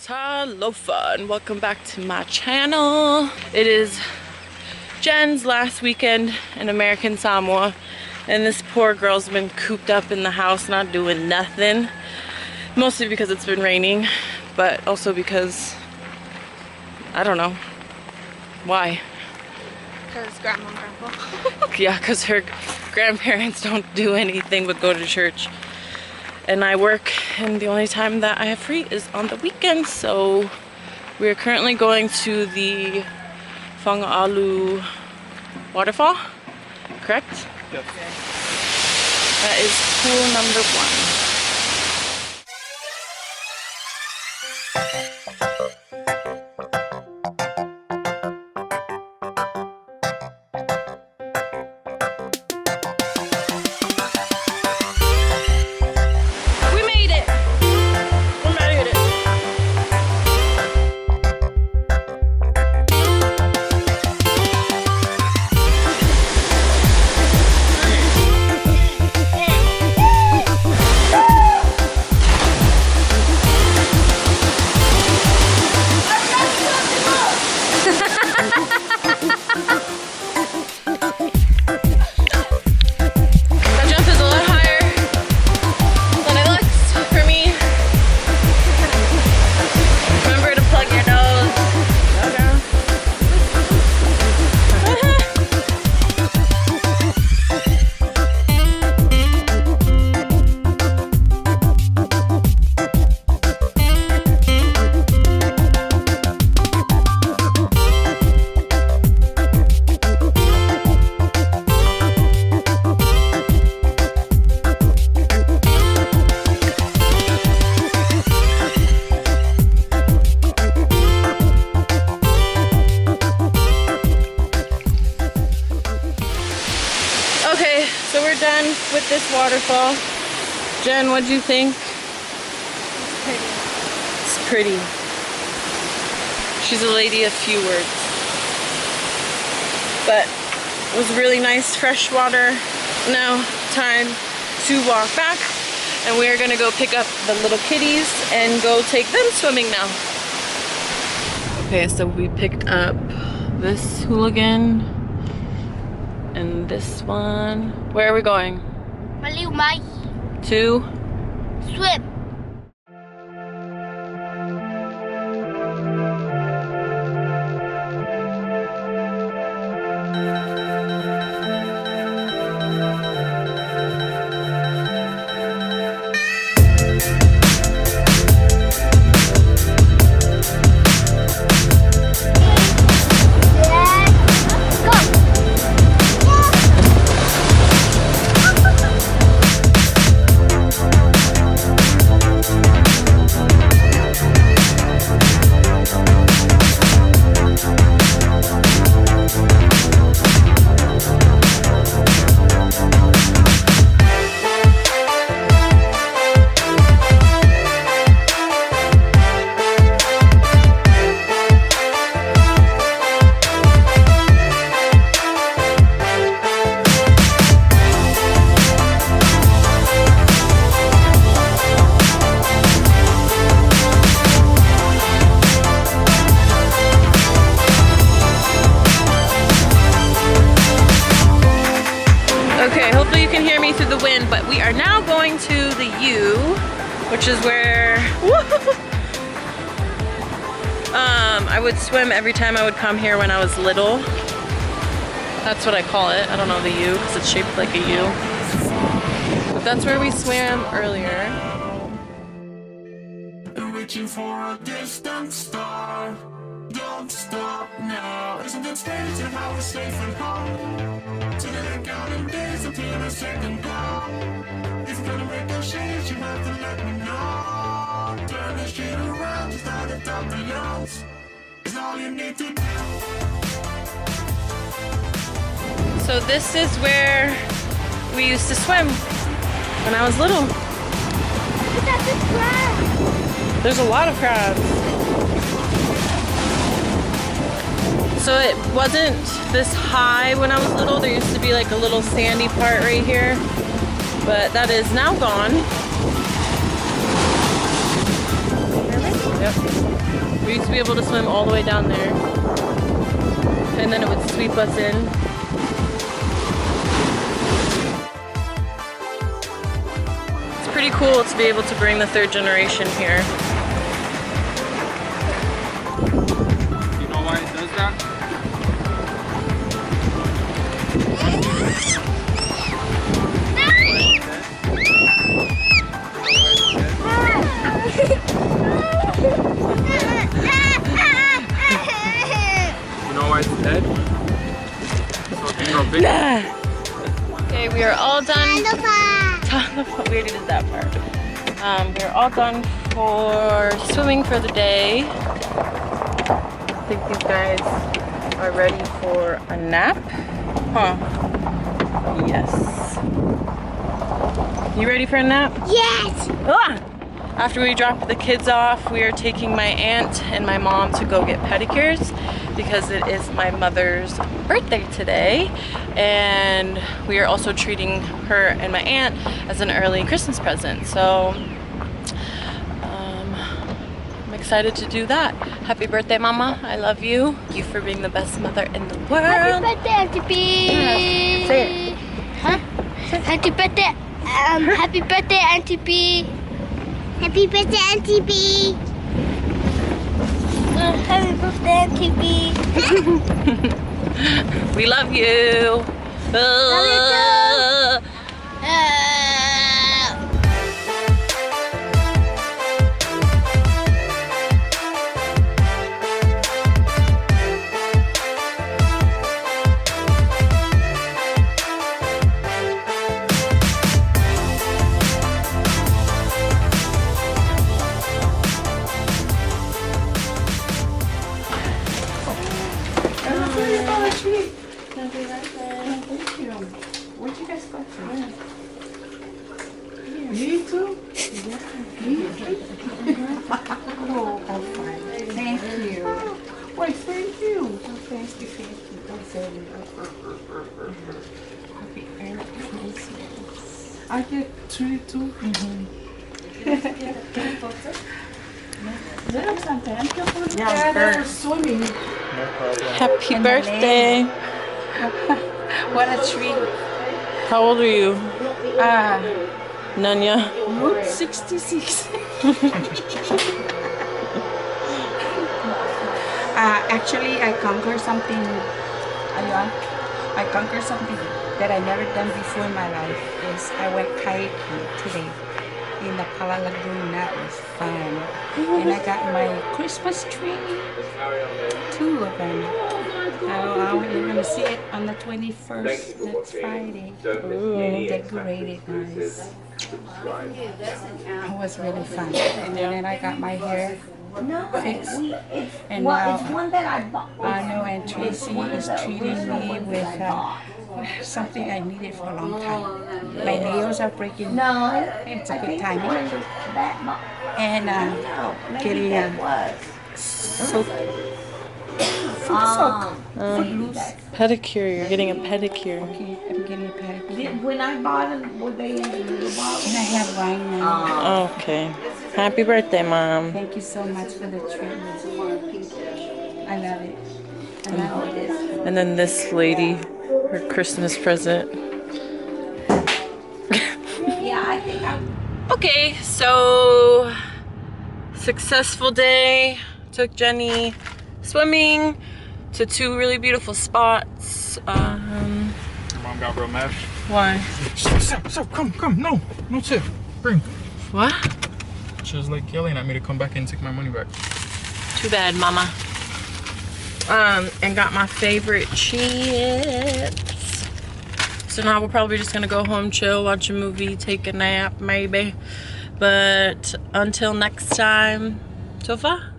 Talofa, and welcome back to my channel. It is Jen's last weekend in American Samoa, and this poor girl's been cooped up in the house not doing nothing, mostly because it's been raining, but also because I don't know why. Because grandma and grandpa. Yeah, because her grandparents don't do anything but go to church. And I work, and the only time that I have free is on the weekends. So we're currently going to the Faga'alu waterfall, correct? Yes. That is pool number 1. So we're done with this waterfall. Jen, what'd you think? It's pretty. It's pretty. She's a lady of few words. But it was really nice fresh water. Now time to walk back, and we are gonna go pick up the little kitties and go take them swimming now. Okay, so we picked up this hooligan and this one. Where are we going? Maliu Mai. To? Swim. Okay, hopefully you can hear me through the wind, but we are now going to the U, which is where I would swim every time I would come here when I was little. That's what I call it. I don't know the U because it's shaped like a U. But that's where we swam earlier. Reaching for a distant star. Don't stop now. Isn't it strange how we're safe and home? Today counting days until the second call. If you're gonna make a change, you have to let me know. Turn the shit around, start at top the lungs. It's all you need to do. So this is where we used to swim when I was little. Look at this crab. There's a lot of crabs. So it wasn't this high when I was little. There used to be like a little sandy part right here, but that is now gone. Yep. We used to be able to swim all the way down there. And then it would sweep us in. It's pretty cool to be able to bring the 3rd generation here. You know why it does that? You know why it's dead? So it can grow bigger. Okay, we are all done. We already did that part. We are all done for swimming for the day. I think these guys are ready for a nap. Huh? Yes. You ready for a nap? Yes! Ah! After we drop the kids off, we are taking my aunt and my mom to go get pedicures because it is my mother's birthday today. And we are also treating her and my aunt as an early Christmas present. So I'm excited to do that. Happy birthday, Mama. I love you. Thank you for being the best mother in the world. Happy birthday, Auntie B! Yes. Say it. Huh? Happy birthday, happy birthday, Auntie B! Happy birthday, Auntie B! Happy birthday, Auntie B! We love you. Love you too. Where'd you guys go from? Me too? Yeah. Me too? Oh, how fun. Thank you. Wait, thank you. Oh, thank you, thank you. Happy Christmas. I get treated too. Yeah, they were swimming. Happy birthday. What a treat. How old are you? Nanya? Route 66. Actually, I conquered something. I conquered something that I never done before in my life. Is I went kayaking today in the Pala Lagoon. That was fun. And I got my Christmas tree. 2 of them. You're gonna see it on the 21st. Next Friday. Decorated nice. It was really fun. And then I got my hair fixed. And now Anu and Traci is treating me with something I needed for a long time. My nails are breaking. It's a good time. And getting foot loose. Pedicure. You're getting a pedicure. Okay, I'm getting a pedicure. When I bought them, were they in the bottle? And I have wine now. Okay. Happy birthday, Mom. Thank you so much for the treatment. I love it. I love it. And then this lady, her Christmas present. Yeah, I think Okay, so successful day. Took Jenny swimming to 2 really beautiful spots. Your mom got real mad. Why? Stop, come, no, tip, bring. What? She was like yelling at me to come back and take my money back. Too bad, Mama. And got my favorite chips. So now we're probably just gonna go home, chill, watch a movie, take a nap, maybe. But until next time, Tofa.